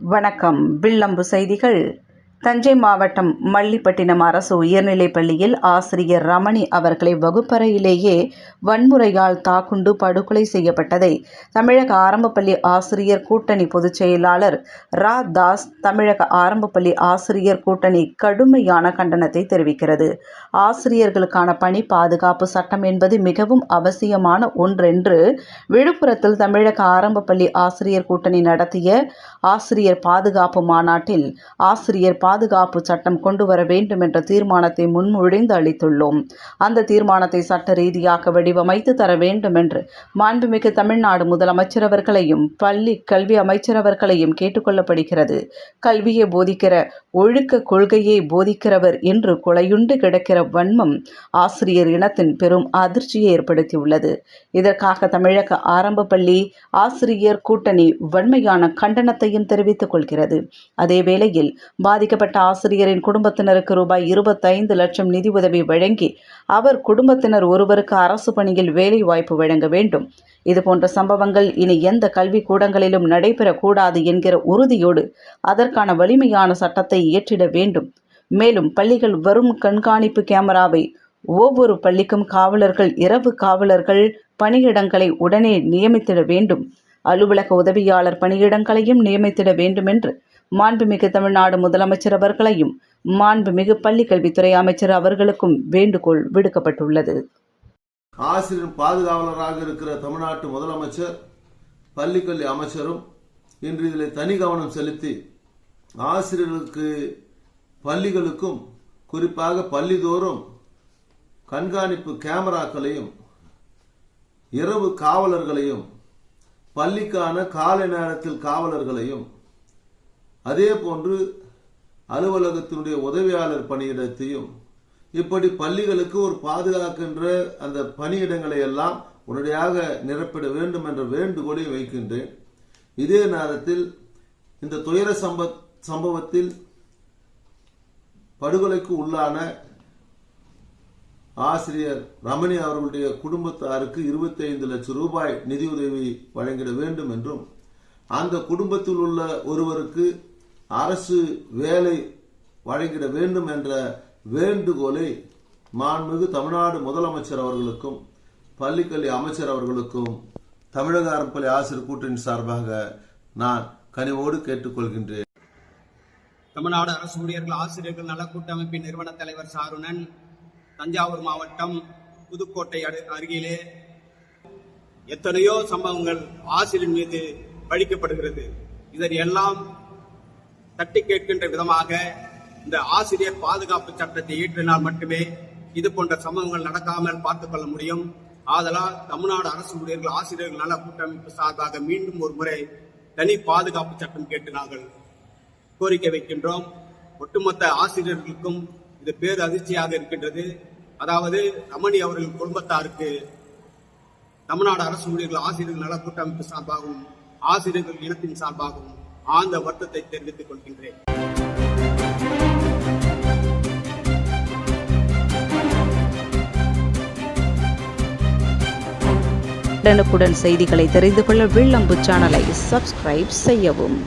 வணக்கம். வில்லம்பு செய்திகள். தஞ்சை மாவட்டம் மல்லிப்பட்டினம் அரசு உயர்நிலைப் பள்ளியில் ஆசிரியர் ரமணி அவர்களை வகுப்பறையிலேயே வன்முறையால் தாக்குண்டு படுகொலை செய்யப்பட்டதை தமிழக ஆரம்பப்பள்ளி ஆசிரியர் கூட்டணி பொதுச் செயலாளர் ரா. தாஸ் தமிழக ஆரம்பப்பள்ளி ஆசிரியர் கூட்டணி கடுமையான கண்டனத்தை தெரிவிக்கிறது. ஆசிரியர்களுக்கான பணி பாதுகாப்பு சட்டம் என்பது மிகவும் அவசியமான ஒன்றென்று விழுப்புரத்தில் தமிழக ஆரம்பப்பள்ளி ஆசிரியர் கூட்டணி நடத்திய ஆசிரியர் பாதுகாப்பு மாநாட்டில் ஆசிரியர் பாதுகாப்பு சட்டம் கொண்டு வர வேண்டும் என்ற தீர்மானத்தை முன்மொழிந்து அளித்துள்ளோம். அந்த தீர்மானத்தை சட்ட ரீதியாக வடிவமைத்து தர வேண்டும் என்று மாண்புமிகு தமிழ்நாடு முதலமைச்சர் அவர்களையும் பள்ளி கல்வி அமைச்சர் அவர்களையும் கேட்டுக்கொள்ளப்படுகிறது. கல்வியை போதிக்கிற ஒழுக்க கொள்கையை போதிக்கிறவர் என்று கொலையுண்டு கிடக்கிற வன்மம் ஆசிரியர் இனத்தின் பெரும் அதிர்ச்சியை ஏற்படுத்தியுள்ளது. இதற்காக தமிழக ஆரம்ப பள்ளி ஆசிரியர் கூட்டணி வன்மையான கண்டனத்தையும் தெரிவித்துக் கொள்கிறது. அதே வேளையில் பாதிக்கப்பட்ட ஆசிரியரின் குடும்பத்தினருக்கு ரூபாய் 25 லட்சம் நிதி உதவி வழங்கி அவர் குடும்பத்தினர் ஒருவருக்கு அரசு பணியில் வேலை வாய்ப்பு வழங்க வேண்டும். இதுபோன்ற சம்பவங்கள் இனி எந்த கல்வி கூடங்களிலும் நடைபெறக்கூடாது என்கிற உறுதியோடு அதற்கான வலிமையான சட்டத்தை இயற்றிட வேண்டும். மேலும் பள்ளிகள் வரும் கண்காணிப்பு கேமராவை ஒவ்வொரு பள்ளிக்கும் காவலர்கள் இரவு காவலர்கள் பணியிடங்களை உடனே நியமித்திட வேண்டும். அலுவலக உதவியாளர் பணியிடங்களையும் நியமித்திட வேண்டும் என்று மாண்புமிகு தமிழ்நாடு முதலமைச்சர் அவர்களையும் மாண்புமிகு பள்ளிக்கல்வித்துறை அமைச்சர் அவர்களுக்கும் வேண்டுகோள் விடுக்கப்பட்டுள்ளது. ஆசிரியர் பாதுகாவலராக இருக்கிற தமிழ்நாட்டு முதலமைச்சர் பள்ளிக்கல்வி அமைச்சரும் இன்று இதில் தனி கவனம் செலுத்தி ஆசிரியர்களுக்கு பள்ளிகளுக்கும் குறிப்பாக பள்ளிதோறும் கண்காணிப்பு கேமராக்களையும் இரவு காவலர்களையும் பள்ளிக்கான காலை நேரத்தில் காவலர்களையும் அதே போன்று அலுவலகத்தினுடைய உதவியாளர் பணியிடத்தையும் இப்படி பள்ளிகளுக்கு ஒரு பாதுகாக்கின்ற அந்த பணியிடங்களை எல்லாம் உடனடியாக நிரப்பிட வேண்டும் என்ற வேண்டுகோளை வைக்கின்றேன். இதே நேரத்தில் இந்த துயர சம்பவத்தில் படுகொலைக்கு உள்ளான ஆசிரியர் ரமணி அவர்களுடைய குடும்பத்தாருக்கு 25 லட்சம் ரூபாய் நிதியுதவி வழங்கிட வேண்டும் என்றும் அந்த குடும்பத்தில் உள்ள ஒருவருக்கு அரசு வேலை வழங்கிட வேண்டும் என்ற வேண்டுகோளை மாண்புமிகு தமிழ்நாடு முதலமைச்சர் அவர்களுக்கும் பள்ளிக்கல்வி அமைச்சர் அவர்களுக்கும் தமிழக ஆரம்பப்பள்ளி ஆசிரியர் கூட்டணி சார்பாக நான் கனிவோடு கேட்டுக்கொள்கின்றேன். தமிழ்நாடு அரசு ஊழியர்கள் ஆசிரியர்கள் நல கூட்டமைப்பின் நிறுவன தலைவர் சாருணன், தஞ்சாவூர் மாவட்டம் புதுக்கோட்டை அருகிலே எத்தனையோ சம்பவங்கள் ஆசிரியர் மீது பழிக்கப்படுகிறது. இதெல்லாம் தட்டி கேட்கின்ற விதமாக இந்த ஆசிரியர் பாதுகாப்பு சட்டத்தை இயற்றினால் மட்டுமே இது போன்ற சம்பவங்கள் நடக்காமல் பார்த்துக் கொள்ள முடியும். ஆதலால் தமிழ்நாடு அரசு ஊழியர்கள் ஆசிரியர்கள் நல கூட்டமைப்பு சார்பாக மீண்டும் ஒரு முறை தனி பாதுகாப்பு சட்டம் கேட்டு நாங்கள் கோரிக்கை வைக்கின்றோம். ஒட்டுமொத்த ஆசிரியர்களுக்கும் இது பேர் அதிர்ச்சியாக இருக்கின்றது. அதாவது ரமணி அவர்கள் குடும்பத்தாருக்கு தமிழ்நாடு அரசு ஊழியர்கள் ஆசிரியர்கள் நல கூட்டமைப்பு சார்பாகவும் ஆசிரியர்கள் இனத்தின் சார்பாகவும் ஆழ்ந்த வருத்தத்தை தெரிவித்துக் கொள்கின்றேன். உடனுக்குடன் செய்திகளை தெரிந்து கொள்ள வில்லம்பு சேனலை சப்ஸ்கிரைப் செய்யவும்.